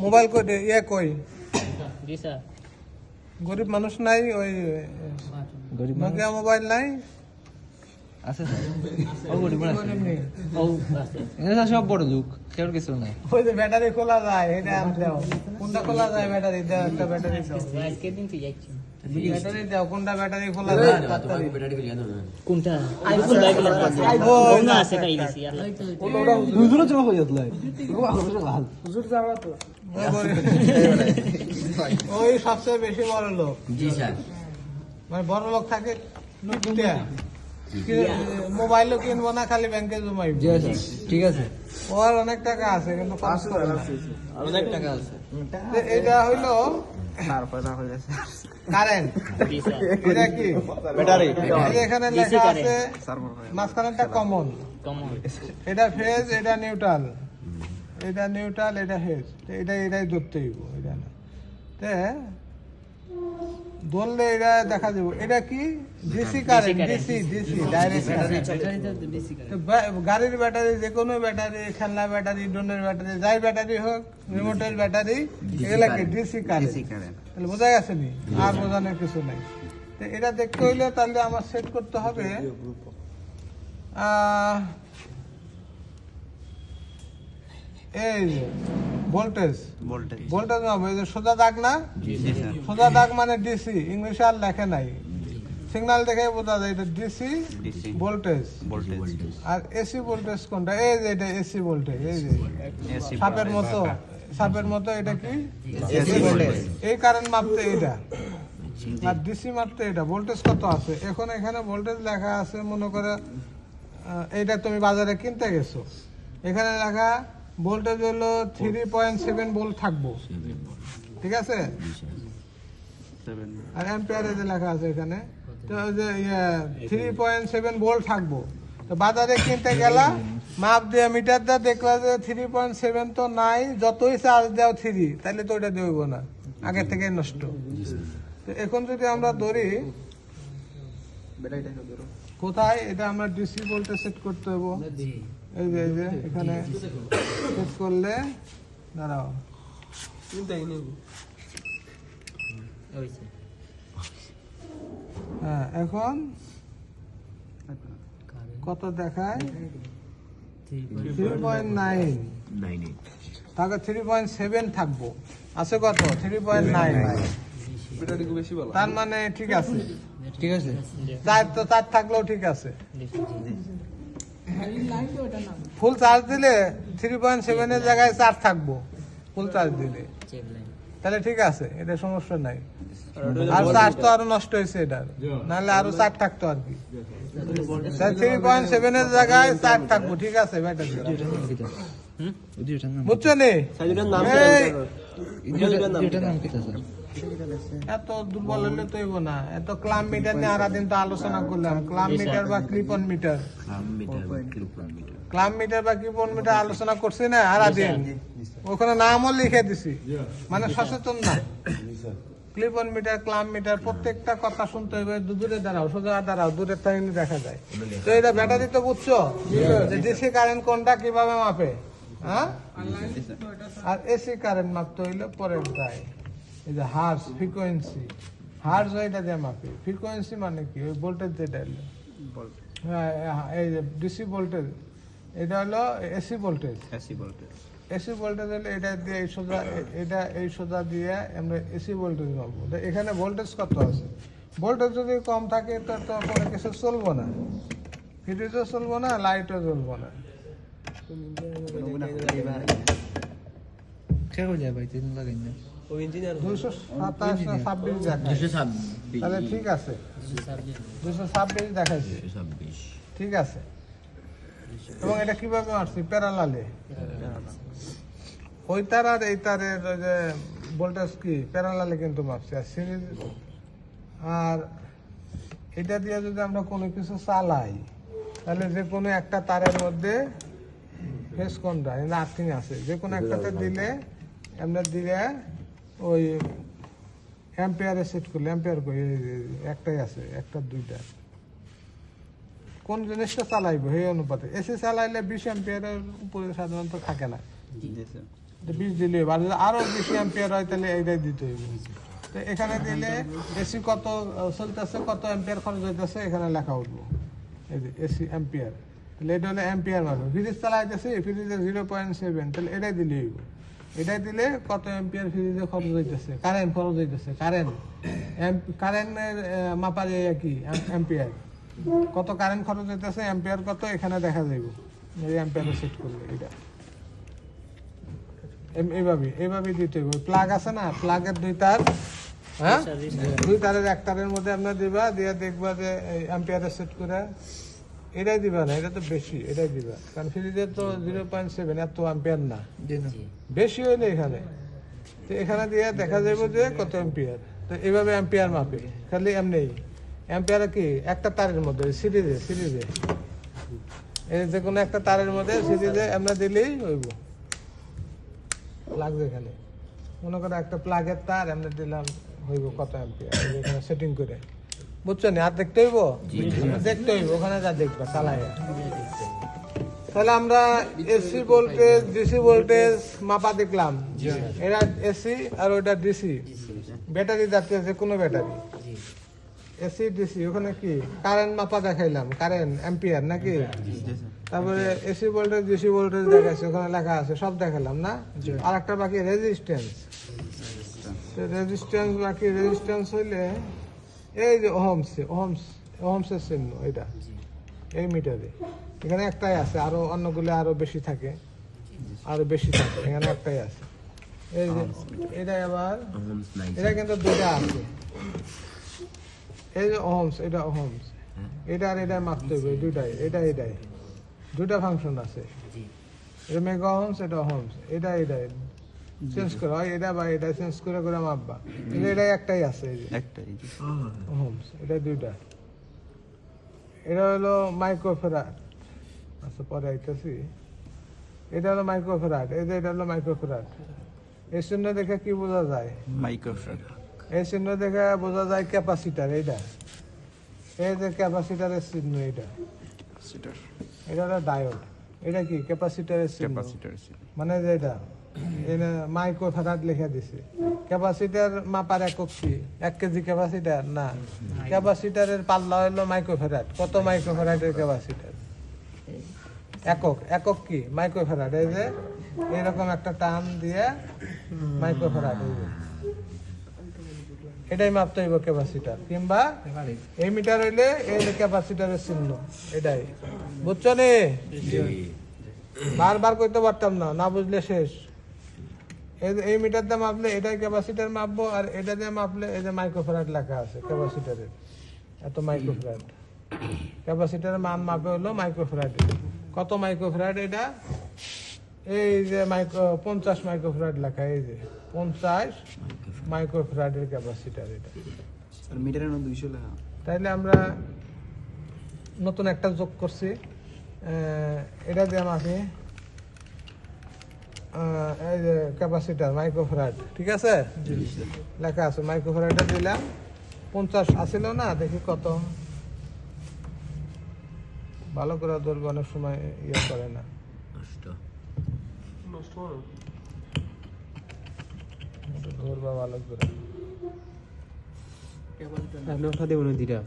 Mobile কই ইয়ে কই জি স্যার গরিব মানুষ নাই ওই গরিব নোকিয়া মোবাইল নাই আছে ও গরিব আছে নেই। ও আছে এটা সব বড় লোক কেউ কিছু নাই ওই যে ব্যাটারি খোলা যায় এটা আম দাও কোনটা খোলা যায় ব্যাটারি দাও একটা ব্যাটারি দাও আজকে দিন তুই যাচ্ছি ব্যাটারি দাও কোনটা ব্যাটারি খোলা যায় তাড়াতাড়ি কোনটা আইফোন লাগলে আইফোন না আছে তাই দিছি আল্লাহ দুজনে জমা হয়ে যাতলে হুজুর যাওয়া তো ওই সবচেয়ে বেশি বড় লোক জি স্যার মানে বড় লোক থাকে লুটিয়া মোবাইলও কিনবো না খালি ব্যাংকে জমাইব জি আছে ঠিক আছে ওর অনেক টাকা আছে কিন্তু খরচ করে না। অনেক টাকা আছে তো এটা হইলো কারেন্ট জি স্যার এটা কি ব্যাটারি এই যে এখানে লেখা আছে মাঝখানেটা কমন কমন এটা ফেজ এটা নিউট্রাল এটা নিউট্রাল এটা ফেজ এটাই ধরতে হইব এটা না তে ধরলে এটা দেখা যাবে এটা কি ডিসি কারেন্ট ডিসি ডাইরেক্ট গাড়ির ব্যাটারি যে কোনো ব্যাটারি খেলনা ব্যাটারি ড্রোনের ব্যাটারি যাই ব্যাটারি হোক রিমোটের ব্যাটারি এগুলা কি ডিসি কারেন্ট তাহলে বোঝা গেছে নি আর বোঝানোর কিছু নাই তো এটা দেখতে হইলে তাহলে আমার সেট করতে হবে এই যে ভোল্টেজ হবে এই যে সোজা দাগ না সোজা দাগ মানে ডিসি ইংলিশে আর লেখে নাই সিগন্যাল দেখে বোঝা যায় এটা ডিসি ভোল্টেজ আর এসি ভোল্টেজ কোনটা এই যে এটা এসি ভোল্টেজ এই যে সাপের মতো এটা কি এই কারেন্ট মাপতে এটা আর ডিসি মাপতে এটা ভোল্টেজ কত আছে এখন এখানে ভোল্টেজ লেখা আছে মনে করে এইটা তুমি বাজারে কিনতে গেছো এখানে লেখা ভোল্টেজ হলো 3.7 ভোল্ট থাকবো ঠিক আছে আর অ্যাম্পিয়ারে যে লেখা আছে এখানে তো ওই যে 3.7 ভোল্ট থাকবো তো বাজারে কিনতে গেলা মাপ দিয়ে মিটার দিয়ে দেখলা যে 3.7 তো নাই যতই চার্জ দাও 3 তাহলে তো ওটা দেবো না আগে থেকে নষ্ট তো এখন যদি আমরা ধরি কোথায় এটা আমরা ডিসি ভোল্টেজ সেট করতে হবে এই যে এখানে সেট করলে দাঁড়াও হ্যাঁ এখন কত দেখায় 3.9 তাকে 3.7 থাকবো আছে কত 3.9 তার মানে ঠিক আছে চার থাকলেও ঠিক আছে ফুল চার্জ দিলে 3.7 এর জায়গায় 4 থাকবো ফুল চার্জ দিলে তাহলে ঠিক আছে এটা সমস্যা নাই আর চার্জ তো আরো নষ্ট হয়েছে এটা নাহলে আরো 4 থাকতো আর কি 3.7 এর জায়গায় 4 থাকবো ঠিক আছে ব্যাটারি বুঝছো নি এত দুর্বল হলে তো হইব না এত ক্লাম মিটার নিয়ে আরা দিন তো আলোচনা করলাম ক্লাম মিটার বা ক্লিপন মিটার ক্লাম মিটার বা ক্লিপন মিটার আলোচনা করছি না আরা দিন ওখানে নামও লিখে দিছি মানে সচেতন না ক্লিপন মিটার ক্লাম মিটার প্রত্যেকটা কথা শুনতে হবে দূরে দাঁড়াও সোজা দাঁড়াও দূরের থেকে দেখা যায় তো এটা ব্যাটারি তো বুঝছো ডিসি কারেন্ট কোনটা কিভাবে মাপে হ্যাঁ আর এসি কারেন্ট মাপতে হইলে পরের যায় এই যে হার্স ফ্রিকোয়েন্সি হার্স এটা দিয়ে মাপে ফ্রিকোয়েন্সি মানে কি ওই ভোল্টেজ যেটা হলো হ্যাঁ এই যে ডিসি ভোল্টেজ এটা হলো এসি ভোল্টেজ এসি ভোল্টেজ হলে এটা দিয়ে এই সোজা দিয়ে আমরা এসি ভোল্টেজ মাপবো এখানে ভোল্টেজ কত আছে ভোল্টেজ যদি কম থাকে তো কোনো কিছু চলবো না ফ্রিজও চলবো না লাইটও জ্বলবো না তাহলে ঠিক আছে 226 দেখাইছে ঠিক আছে এবং এটা কিভাবে মারছি প্যারালালে ওই তার আর এই তারের যে ভোল্টেজ কি প্যারালালে কিন্তু মাপছি আর সিরিজ আর এটা দিয়ে যদি আমরা কোনো কিছু চালাই তাহলে যে কোনো একটা তারের মধ্যে ফেস কোনটা আর্থিং আছে যে কোনো একটাতে দিলে আমরা দিলে ওই অ্যাম্পিয়ারে সেট করলে অ্যাম্পিয়ার কই একটাই আছে একটা দুইটা কোন জিনিসটা চালাইবো সেই অনুপাতে এসি চালাইলে 20 অ্যাম্পিয়ারের উপরে সাধারণত থাকে না 20 দিলে আর যদি আরো বেশি অ্যাম্পিয়ার হয় তাহলে এইটাই দিতে হইবে। তো এখানে দিলে এসি কত চলতেছে, কত অ্যাম্পিয়ার খরচ হইতেছে এখানে লেখা উঠবো, এই যে এসি অ্যাম্পিয়ার, তাহলে এটা হলে অ্যাম্পিয়ার মারবো। ফ্রিজ চালাইতেছি, ফ্রিজে 0.7, তাহলে এটাই দিলে হইব। এটাই দিলে কত অ্যাম্পিয়ার ফ্রিজে খরচ হইতেছে, কারেন্ট খরচ হইতেছে, কারেন্টের মাপার কি অ্যাম্পিয়ার, কত কারেন্ট খরচ হইতেছে, অ্যাম্পিয়ার কত এখানে দেখা যাইব। এই অ্যাম্পিয়ারে সেট করলে এটা এইভাবে দিতে হবে। প্লাগ আছে না, প্লাগের 2 তার, হ্যাঁ 2 তারের 1 তারের মধ্যে আপনার দিবা, দিয়ে দেখবা যে অ্যাম্পিয়ারে সেট করে এটাই দিবা না, এটা তো বেশি, এটাই দিবা, কারণ ফ্রিজের তো 0.7 এত অ্যাম্পিয়ার না, বেশি হইলে এখানে, তো এখানে দিয়ে দেখা যাবে যে কত অ্যাম্পিয়ার। তো এইভাবে অ্যাম্পিয়ার মাপে, খালি এমনি অ্যাম্পিয়ার কি একটা তারের মধ্যে সিরিজে এই যে কোনো একটা তারের মধ্যে সিরিজে আমরা দিলেই হইব। লাগবে এখানে মনে করো একটা প্লাগের তার আমরা দিলাম, হইব কত অ্যাম্পিয়ার এখানে সেটিং করে, বুঝছো না? আর দেখতে হইব, দেখতে হইব, ওখানে যা দেখবা চালাই। তাহলে আমরা এসি ভোল্টেজ, ডিসি ভোল্টেজ মাপা দেখলাম, এটা এসি আর ওটা ডিসি, ব্যাটারি জাতীয় যে কোনো ব্যাটারি, এসি ডিসি। ওখানে কি কারেন্ট মাপা দেখাইলাম, কারেন্ট অ্যাম্পিয়ার নাকি, তারপরে এসি ভোল্টেজ ডিসি ভোল্টেজ দেখাইছে, ওখানে লেখা আছে, সব দেখালাম না। আর একটা বাকি রেজিস্ট্যান্স, বাকি রেজিস্ট্যান্স হইলে এই যে ওহমসের চিহ্ন, এটা এই মিটারে এখানে একটাই আছে, আরো অন্যগুলো আরো বেশি থাকে, এখানে একটাই আছে। এই যে এটা আবার এটা কিন্তু 2টা আছে, এই যে ওহমস, এটা ওহমস, এটা আর এটা মাপতে হবে, দুইটাই, এটাই 2টা ফাংশন আছে, এটা মেগা ওহমস, এটা ওহমস, এটাই চেঞ্জ করা হয়, এটা বা এটা চেঞ্জ করে মাপবা, এটাই একটাই আছে, এই যে ওহমস, এটা 2টা। এটা হলো মাইক্রোফ্যারাড, আচ্ছা পরে আইতেছি, এটা হলো মাইক্রোফ্যারাড, এই যে এটা হলো মাইক্রোফ্যারাড। এই চিহ্ন দেখে কি বোঝা যায়? মাইক্রোফ্যারাড। এই চিহ্ন দেখে বোঝা যায় ক্যাপাসিটার, এইটা এই যে ক্যাপাসিটারের চিহ্ন, এটা হলো ডায়োড, এটা কি ক্যাপাসিটারের চিহ্ন, মানে যে এটা মাইক্রোফ্যারাড লিখে দিছে। ক্যাপাসিটার মাপার একক কি? 1 কেজি ক্যাপাসিটার না, ক্যাপাসিটারের পাল্লা হলো মাইক্রোফ্যারাড। কত মাইক্রোফ্যারাডের ক্যাপাসিটার? একক কি? মাইক্রোফ্যারাড। এই যে এরকম একটা টান দিয়ে মাইক্রোফ্যারাড, এটাই মাপতে হইব ক্যাপাসিটার, কিংবা এই মিটার হইলে এই যে ক্যাপাসিটারের চিহ্ন, এটাই। বুঝছো নি? বারবার কইতে পারতাম না, না বুঝলে শেষ। এই মিটার দিয়ে মাপলে এটাই ক্যাপাসিটার মাপবো, আর এটা দিয়ে মাপলে এই যে মাইক্রোফ্যারাড লেখা আছে ক্যাপাসিটারের, এত মাইক্রোফ্যারাড। ক্যাপাসিটারের মান মাপে হলো মাইক্রোফ্যারাড। কত মাইক্রোফ্যারাড? এটা এই যে 50 মাইক্রোফ্যারাড লেখা, এই যে 50 মাইক্রোফ্যারাডের ক্যাপাসিটার এটা। আর মিটারের 200 লেখা। তাইলে আমরা নতুন একটা যোগ করছি, এটা দিয়ে মাপি এই যে ক্যাপাসিটার মাইক্রোফ্যারাড, ঠিক আছে, লেখা আছে মাইক্রোফ্যারাডটা দিলাম। 50 আসিল না, দেখি কত, ভালো করে ধরবে, অনেক সময় ইয়ে করে না, ধরবা ভালো করে। উঠা দেবো না দিরা